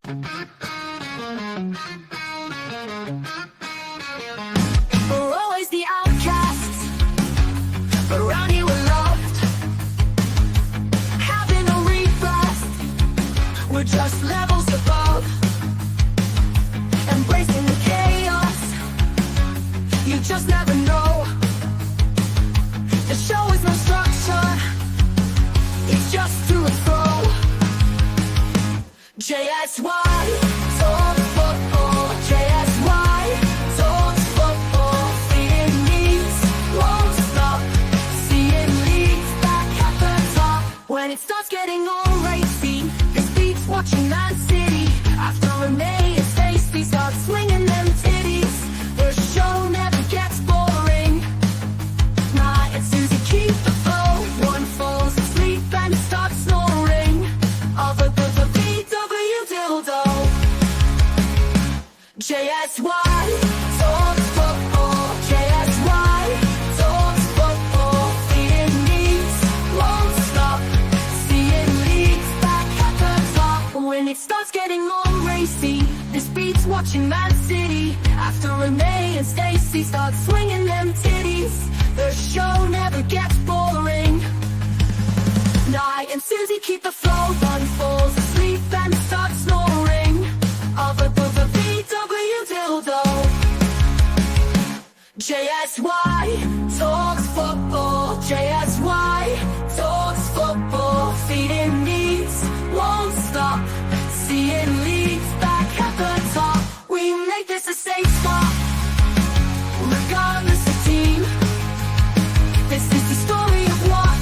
We're always the outcasts, but around here we're loved. Having a rebirth, we're just levels above. Embracing the chaos, you just never know. The show is no structure, it's just to and fro. JSY, talks football. JSY, talks football. Feeding Leeds, won't stop. Seeing Leeds back at the top. When it starts getting all racy, this beats watching Man City. After a May, it's tasty, start swinging them titties. The show never gets boring. Nah, it's Susie, keep the flow. One falls asleep and starts snoring. Of a VW dildo. JSY, talks football. JSY, talks football. Feeding Leeds, won't stop. Seeing Leeds back at the top. When it starts getting all racy, this beats watching Man City. After Renee and Stacey start swinging them titties, the show never gets boring. Nye and Susie keep the flow. One falls asleep and starts snoring. Of a VW dildo. JSY, talks football. JSY, talks football. Feeding Leeds, won't stop. Seeing Leeds back at the top. We make this a safe spot, regardless of team. This is the story of what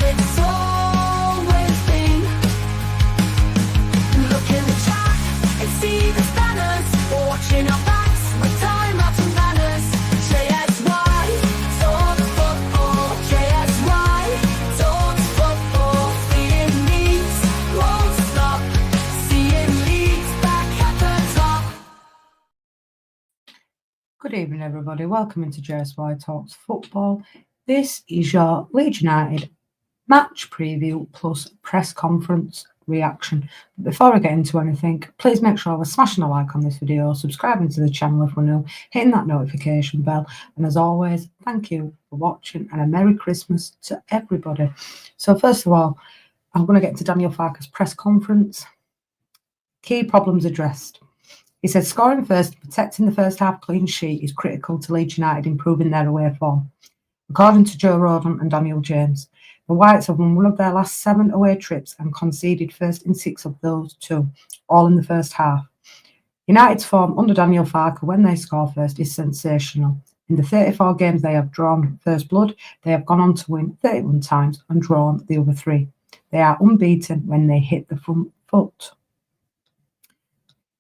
it's always been. Look in the chat and see the banners. Watching our backs with time out and banners. JSY, talks football. JSY, talks football. Feeding Leeds, won't stop. Seeing Leeds back at the top. Good evening, everybody. Welcome into JSY Talks Football. This is your Leeds United match preview plus press conference reaction. But before I get into anything, please make sure we're smashing a like on this video, subscribing to the channel if we're new, hitting that notification bell, and as always, thank you for watching and a Merry Christmas to everybody. So first of all, I'm going to get to Daniel Farke's press conference. Key problems addressed. He said scoring first, protecting the first half clean sheet is critical to Leeds United improving their away form. According to Joe Rodon and Daniel James, the Whites have won one of their last 7 away trips and conceded first in 6 of those 2, all in the first half. United's form under Daniel Farke when they score first is sensational. In the 34 games they have drawn first blood, they have gone on to win 31 times and drawn the other 3. They are unbeaten when they hit the front foot.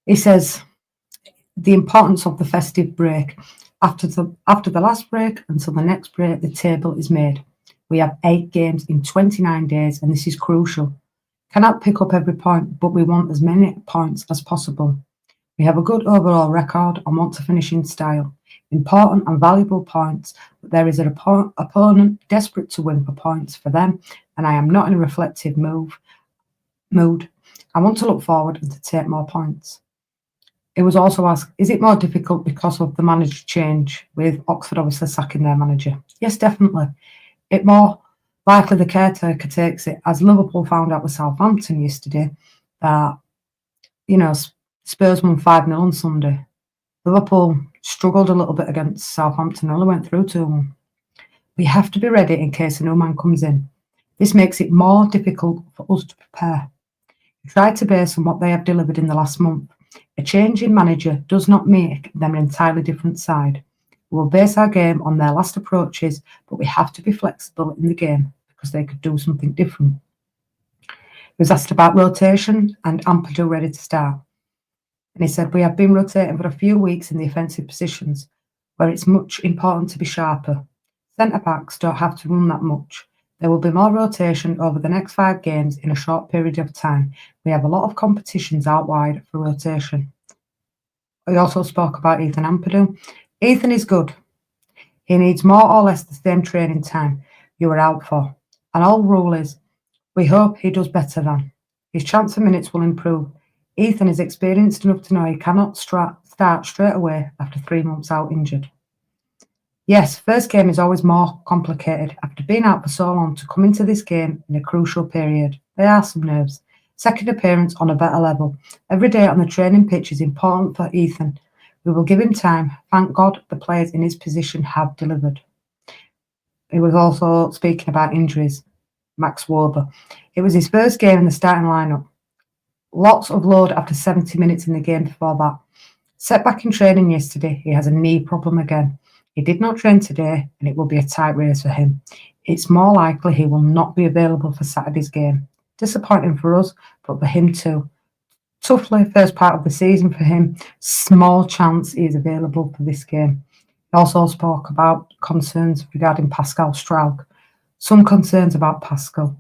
He says the importance of the festive break. After the last break until the next break, the table is made. We have 8 games in 29 days, and this is crucial. Cannot pick up every point, but we want as many points as possible. We have a good overall record and want to finish in style. Important and valuable points, but there is an opponent desperate to win for points for them, and I am not in a reflective mood. I want to look forward and to take more points. It was also asked, is it more difficult because of the manager change, with Oxford obviously sacking their manager? Yes, definitely. It more likely the caretaker takes it, as Liverpool found out with Southampton yesterday that, Spurs won 5-0 on Sunday. Liverpool struggled a little bit against Southampton, only went through 2-1. We have to be ready in case a new man comes in. This makes it more difficult for us to prepare. We try to base on what they have delivered in the last month. A change in manager does not make them an entirely different side. We will base our game on their last approaches, but we have to be flexible in the game because they could do something different. He was asked about rotation and Ampadu ready to start. And he said, we have been rotating for a few weeks in the offensive positions, where it's much important to be sharper. Centre-backs don't have to run that much. There will be more rotation over the next 5 games in a short period of time. We have a lot of competitions out wide for rotation. We also spoke about Ethan Ampadu. Ethan is good. He needs more or less the same training time you are out for. And all rule is, we hope he does better than. His chance of minutes will improve. Ethan is experienced enough to know he cannot start straight away after 3 months out injured. Yes, first game is always more complicated. After being out for so long, to come into this game in a crucial period, there are some nerves. Second appearance on a better level. Every day on the training pitch is important for Ethan. We will give him time. Thank God the players in his position have delivered. He was also speaking about injuries. Max Wober. It was his first game in the starting lineup. Lots of load after 70 minutes in the game before that. Setback in training yesterday. He has a knee problem again. He did not train today, and it will be a tight race for him. It's more likely he will not be available for Saturday's game. Disappointing for us, but for him too. Toughly, first part of the season for him. Small chance he is available for this game. He also spoke about concerns regarding Pascal Straug. Some concerns about Pascal.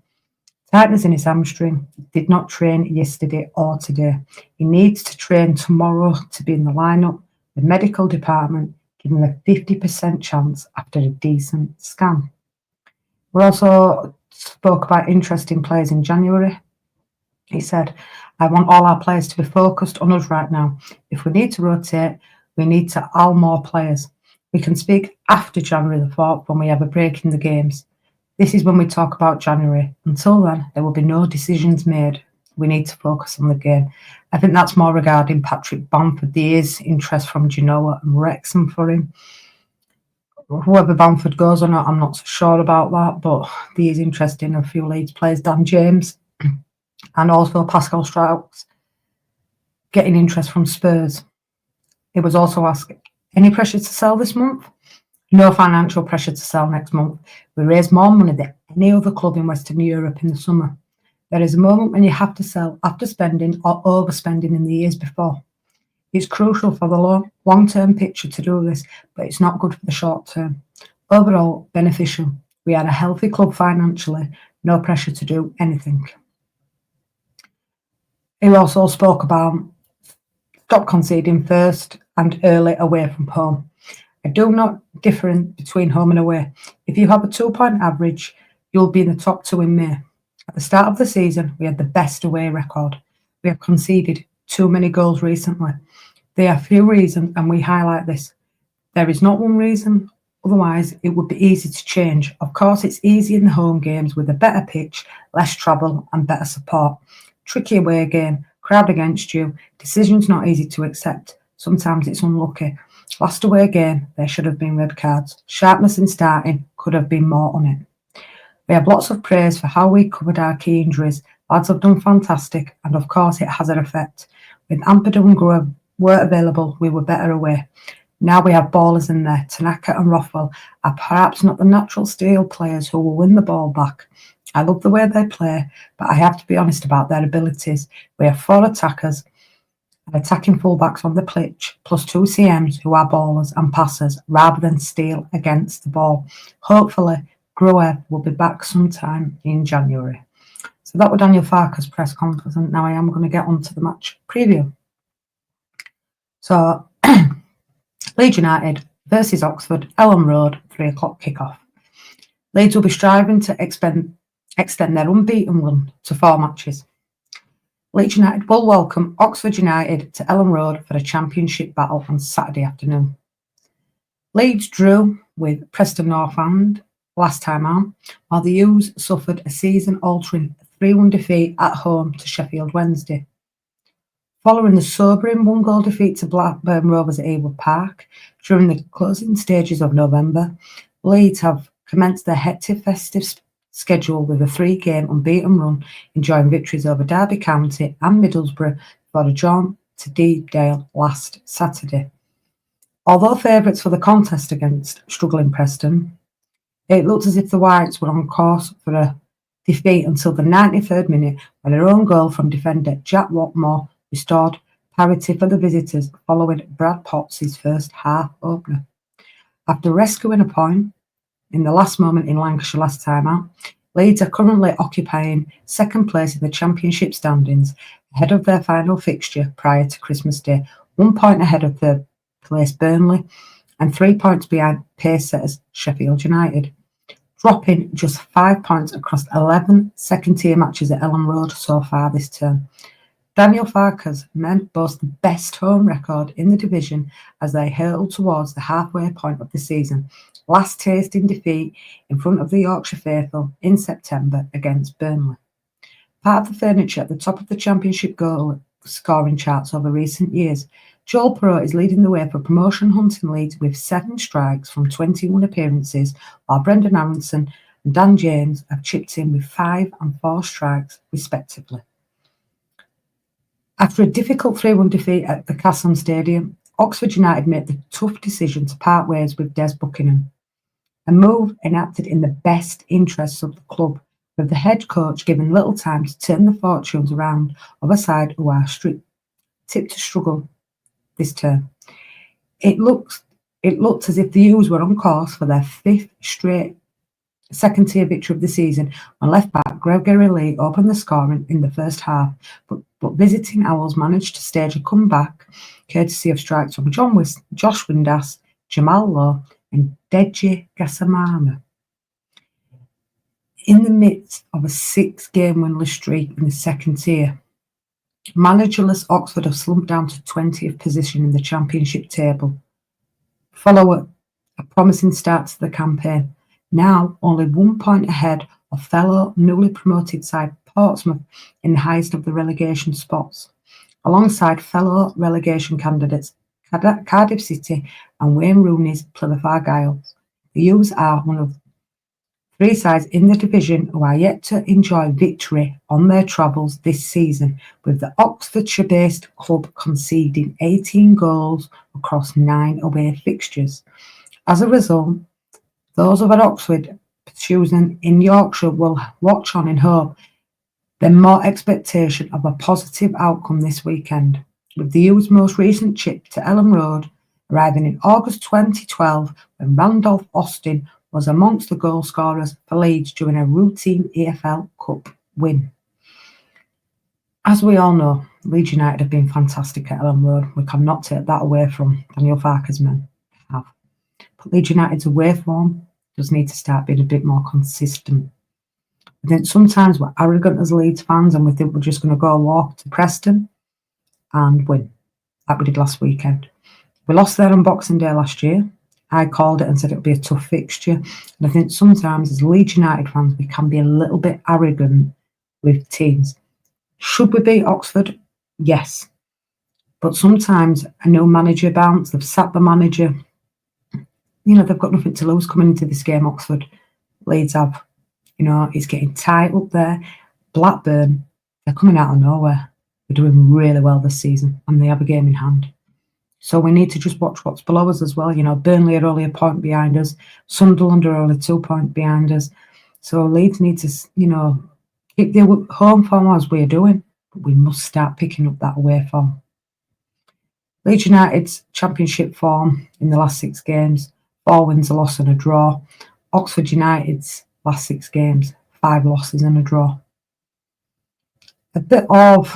Tightness in his hamstring. Did not train yesterday or today. He needs to train tomorrow to be in the lineup. The medical department give him a 50% chance after a decent scan. We also spoke about interesting players in January. He said, I want all our players to be focused on us right now. If we need to rotate, we need to add more players. We can speak after January the 4th when we have a break in the games. This is when we talk about January. Until then, there will be no decisions made. We need to focus on the game. I think that's more regarding Patrick Bamford. There is interest from Genoa and Wrexham for him. Whoever Bamford goes or not, I'm not so sure about that, but there is interest in a few Leeds players, Dan James, and also Pascal Straug getting interest from Spurs. It was also asked, any pressure to sell this month? No financial pressure to sell next month. We raise more money than any other club in Western Europe in the summer. There is a moment when you have to sell after spending or overspending in the years before. It's crucial for the long-term picture to do this, but it's not good for the short term. Overall, beneficial. We are a healthy club financially, no pressure to do anything. He also spoke about stop conceding first and early away from home. I do not differ between home and away. If you have a 2-point average, you'll be in the top 2 in May. At the start of the season, we had the best away record. We have conceded too many goals recently. There are few reasons, and we highlight this. There is not one reason, otherwise it would be easy to change. Of course, it's easy in the home games with a better pitch, less travel and better support. Tricky away game, crowd against you, decisions not easy to accept. Sometimes it's unlucky. Last away game, there should have been red cards. Sharpness in starting, could have been more on it. We have lots of praise for how we covered our key injuries. Lads have done fantastic, and of course it has an effect. With Ampadu and Grove weren't available, we were better away. Now we have ballers in there. Tanaka and Rothwell are perhaps not the natural steel players who will win the ball back. I love the way they play, but I have to be honest about their abilities. We have 4 attackers and attacking fullbacks on the pitch, plus 2 CMs who are ballers and passers rather than steel against the ball. Hopefully, Gruev will be back sometime in January. So that was Daniel Farke's press conference, and now I am going to get on to the match preview. So, Leeds United versus Oxford, Ellen Road, 3 o'clock kickoff. Leeds will be striving to extend their unbeaten run to 4 matches. Leeds United will welcome Oxford United to Ellen Road for a championship battle on Saturday afternoon. Leeds drew with Preston North End last time out, while the U's suffered a season-altering 3-1 defeat at home to Sheffield Wednesday. Following the sobering 1-goal defeat to Blackburn Rovers at Ewood Park during the closing stages of November, Leeds have commenced their hectic festive schedule with a 3-game unbeaten run, enjoying victories over Derby County and Middlesbrough before a jaunt to Deepdale last Saturday. Although favourites for the contest against struggling Preston, it looked as if the Whites were on course for a defeat until the 93rd minute when their own goal from defender Jack Watmore restored parity for the visitors following Brad Potts' first half opener. After rescuing a point in the last moment in Lancashire last time out, Leeds are currently occupying second place in the Championship standings ahead of their final fixture prior to Christmas Day, 1 point ahead of third place Burnley and 3 points behind pace setters Sheffield United, dropping just 5 points across 11 second-tier matches at Ellen Road so far this term. Daniel Farke's men boast the best home record in the division as they hurtle towards the halfway point of the season, last tasting defeat in front of the Yorkshire faithful in September against Burnley. Part of the furniture at the top of the Championship goal scoring charts over recent years, Joel Perot is leading the way for promotion hunting Leeds with 7 strikes from 21 appearances, while Brendan Aronson and Dan James have chipped in with 5 and 4 strikes, respectively. After a difficult 3-1 defeat at the Castle Stadium, Oxford United made the tough decision to part ways with Des Buckingham, a move enacted in the best interests of the club, with the head coach given little time to turn the fortunes around of a side who are tipped to struggle this term. It looked as if the U's were on course for their 5th straight second-tier victory of the season when left-back Gregory Lee opened the scoring in the first half, but visiting Owls managed to stage a comeback courtesy of strikes from Josh Windass, Jamal Lowe and Deji Gasamama. In the midst of a 6-game winless streak in the second tier, managerless Oxford have slumped down to 20th position in the Championship table. Follow a promising start to the campaign, now only 1 point ahead of fellow newly promoted side Portsmouth in the highest of the relegation spots, alongside fellow relegation candidates Cardiff City and Wayne Rooney's Plymouth Argyle. The U's are one of 3 sides in the division who are yet to enjoy victory on their travels this season, with the Oxfordshire-based club conceding 18 goals across 9 away fixtures. As a result, those of at Oxford choosing in Yorkshire will watch on in hope, then more expectation of a positive outcome this weekend, with the U's most recent chip to Ellen Road arriving in August 2012 when Randolph Austin was amongst the goal scorers for Leeds during a routine EFL Cup win. As we all know, Leeds United have been fantastic at Ellen Road. We cannot take that away from Daniel Farke's men. But Leeds United's away form does need to start being a bit more consistent. I think sometimes we're arrogant as Leeds fans and we think we're just going to go walk to Preston and win, like we did last weekend. We lost there on Boxing Day last year. I called it and said it would be a tough fixture. And I think sometimes as Leeds United fans, we can be a little bit arrogant with teams. Should we beat Oxford? Yes. But sometimes a new manager bounce, they've sacked the manager. You know, they've got nothing to lose coming into this game, Oxford. Leeds have. You know, it's getting tight up there. Blackburn, they're coming out of nowhere. They're doing really well this season and they have a game in hand. So we need to just watch what's below us as well. You know, Burnley are only a point behind us. Sunderland are only 2 points behind us. So Leeds need to, you know, keep their home form as we're doing. But we must start picking up that away form. Leeds United's Championship form in the last 6 games, 4 wins, a loss and a draw. Oxford United's last 6 games, 5 losses and a draw. A bit of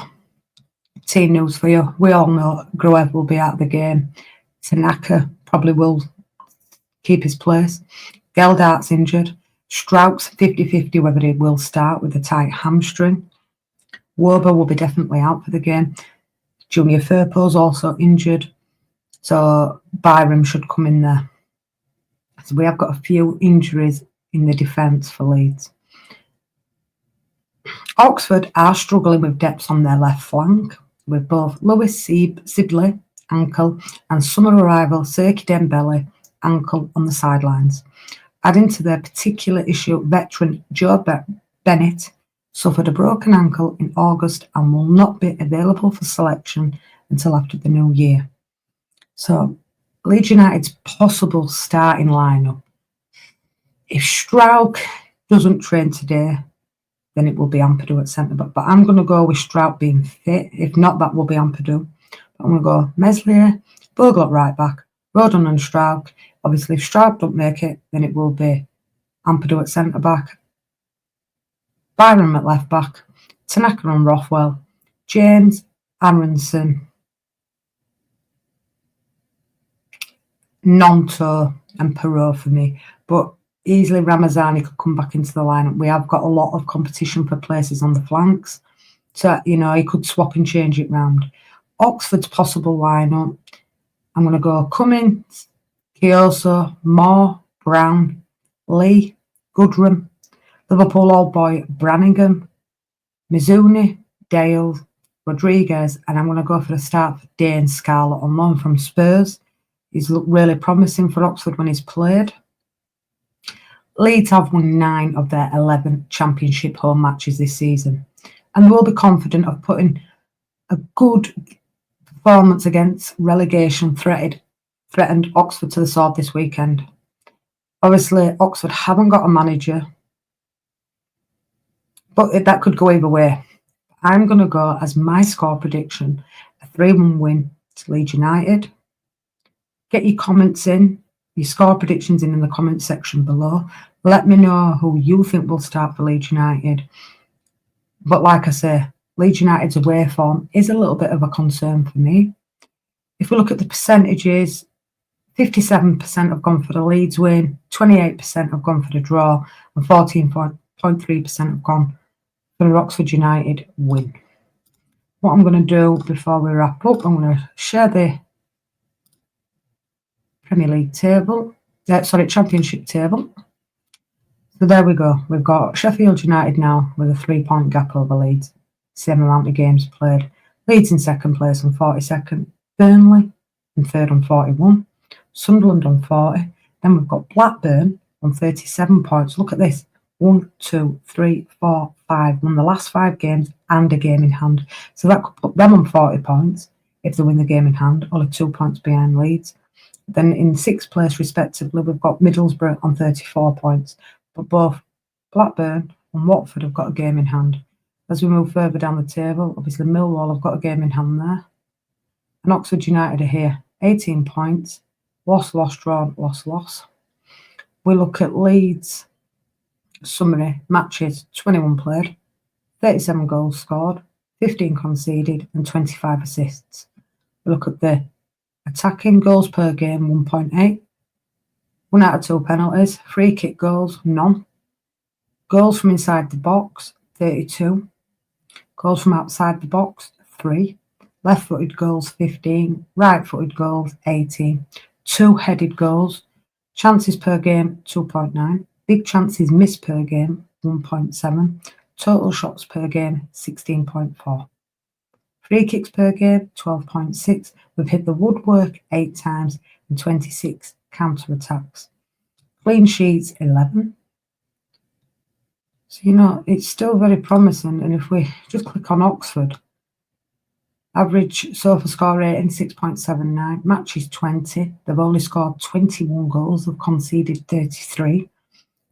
team news for you. We all know Gruev will be out of the game. Tanaka probably will keep his place. Geldart's injured. Strauch's 50-50 whether he will start with a tight hamstring. Wober will be definitely out for the game. Junior Firpo's also injured. So Byram should come in there. So we have got a few injuries in the defence for Leeds. Oxford are struggling with depth on their left flank, with both Lewis Sibley, ankle, and summer arrival Serki Dembele, ankle on the sidelines. Adding to their particular issue, veteran Joe Bennett suffered a broken ankle in August and will not be available for selection until after the new year. So, Leeds United's possible starting lineup. If Strauch doesn't train today, then it will be Ampadu at centre-back. But I'm going to go with Strauch being fit. If not, that will be Ampadu. But I'm going to go Meslier, Bogle at right-back, Rodon and Strauch. Obviously, if Strauch don't make it, then it will be Ampadu at centre-back, Byram at left-back, Tanaka and Rothwell, James, Aronson, Nonto and Perot for me. But easily Ramazani could come back into the lineup. We have got a lot of competition for places on the flanks. So, he could swap and change it round. Oxford's possible lineup. I'm going to go Cummins, Kioso, Moore, Brown, Lee, Goodrum, Liverpool old boy Branningham, Mizuni, Dale, Rodriguez, and I'm going to go for the start for Dane Scarlett on loan from Spurs. He's looked really promising for Oxford when he's played. Leeds have won 9 of their 11 Championship home matches this season, and they will be confident of putting a good performance against relegation threatened Oxford to the sword this weekend. Obviously, Oxford haven't got a manager, but that could go either way. I'm going to go as my score prediction, a 3-1 win to Leeds United. Get your comments in, your score predictions in the comment section below. Let me know who you think will start for Leeds United. But like I say, Leeds United's away form is a little bit of a concern for me. If we look at the percentages, 57% have gone for the Leeds win, 28% have gone for the draw, and 14.3% have gone for the Oxford United win. What I'm going to do before we wrap up, I'm going to share the Premier League table, Championship table. So there we go. We've got Sheffield United now with a 3-point gap over Leeds, same amount of games played. Leeds in second place on 42nd, Burnley in third on 41, Sunderland on 40. Then we've got Blackburn on 37 points. Look at this. 1, 2, 3, 4, 5. Won the last 5 games and a game in hand. So that could put them on 40 points if they win the game in hand, only 2 points behind Leeds. Then in 6th place, respectively, we've got Middlesbrough on 34 points. But both Blackburn and Watford have got a game in hand. As we move further down the table, obviously Millwall have got a game in hand there. And Oxford United are here, 18 points. Loss, draw, loss. We look at Leeds summary matches, 21 played, 37 goals scored, 15 conceded, and 25 assists. We look at the attacking goals per game, 1.8. 1 out of 2 penalties, free kick goals, none. Goals from inside the box, 32. Goals from outside the box, 3. Left-footed goals, 15. Right-footed goals, 18. 2 headed goals. Chances per game, 2.9. Big chances missed per game, 1.7. Total shots per game, 16.4. Free kicks per game, 12.6. We've hit the woodwork 8 times and 26 counter-attacks. Clean sheets, 11. So, it's still very promising. And if we just click on Oxford, average sofa score rating, 6.79. Matches, 20. They've only scored 21 goals. They've conceded 33.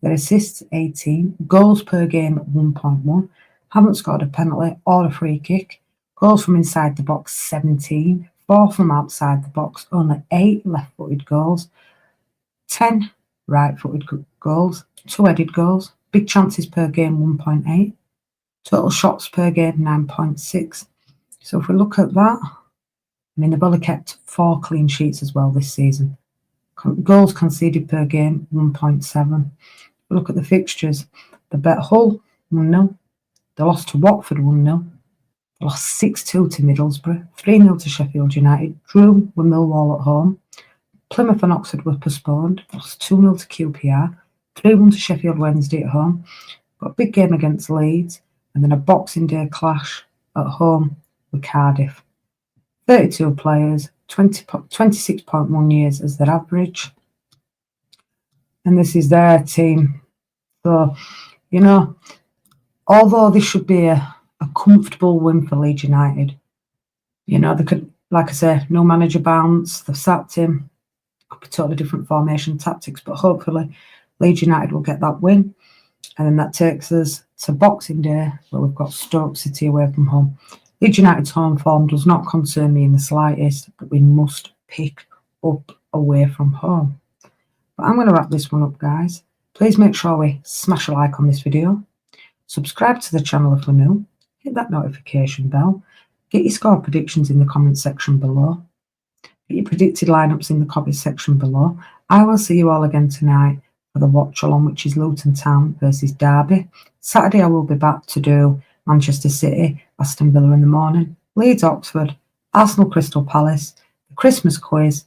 Their assists, 18. Goals per game, 1.1. Haven't scored a penalty or a free kick. Goals from inside the box, 17. 4 from outside the box. Only 8 left-footed goals. 10 right-footed goals. 2 headed goals. Big chances per game, 1.8. Total shots per game, 9.6. So if we look at that, they've only kept 4 clean sheets as well this season. Goals conceded per game, 1.7. Look at the fixtures. They bet Hull, 1-0. They lost to Watford, 1-0. They lost 6-2 to Middlesbrough, 3-0 to Sheffield United, drew with Millwall at home. Plymouth and Oxford were postponed, lost 2-0 to QPR, 3-1 to Sheffield Wednesday at home. Got a big game against Leeds, and then a Boxing Day clash at home with Cardiff. 32 players, 26.1 years as their average. And this is their team. So, although this should be a comfortable win for Leeds United, they could, like I say, no manager bounce, they've sacked him, could be totally different formation tactics, but hopefully Leeds United will get that win. And then that takes us to Boxing Day, where we've got Stoke City away from home. Leeds United's home form does not concern me in the slightest, but we must pick up away from home. But I'm going to wrap this one up, guys. Please make sure we smash a like on this video. Subscribe to the channel if you're new. Hit that notification bell. Get your score predictions in the comment section below. Get your predicted lineups in the comment section below. I will see you all again tonight for the watch along, which is Luton Town versus Derby. Saturday I will be back to do Manchester City, Aston Villa in the morning, Leeds Oxford, Arsenal Crystal Palace, the Christmas quiz,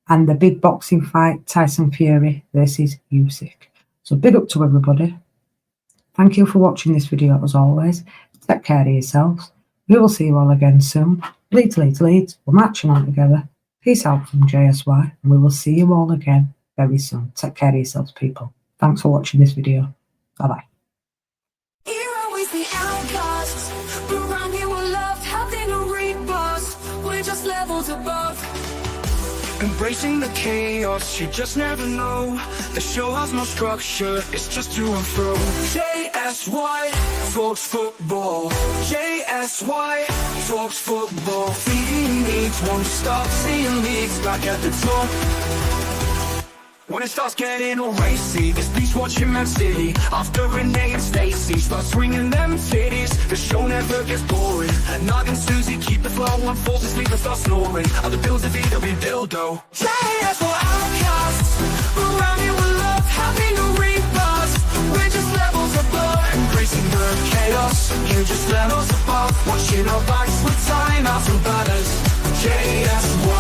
and the big boxing fight, Tyson Fury versus Usyk. So big up to everybody. Thank you for watching this video as always. Take care of yourselves. We will see you all again soon. Leeds, Leeds, Leeds. We're matching on together. Peace out from JSY, and we will see you all again very soon. Take care of yourselves, people. Thanks for watching this video. Bye-bye. You're always the outcast, but around here we're loved, having a rebirth. We're just levels above. Embracing the chaos, you just never know. The show has no structure, it's just to and fro. JSY talks football. JSY talks football. Feeding needs, won't stop seeing leagues back at the top. When it starts getting all racy, this beach watching Man City. After Renee and Stacey start swinging them titties, the show never gets boring. Nog and Susie keep the flow, one falls asleep and starts snoring. Other bills of be dildo. JS for outcasts, around here we're loved, having a rebirth. We're just levels above. Embracing the chaos, you just levels above. Watching our backs with time out and banners. JSY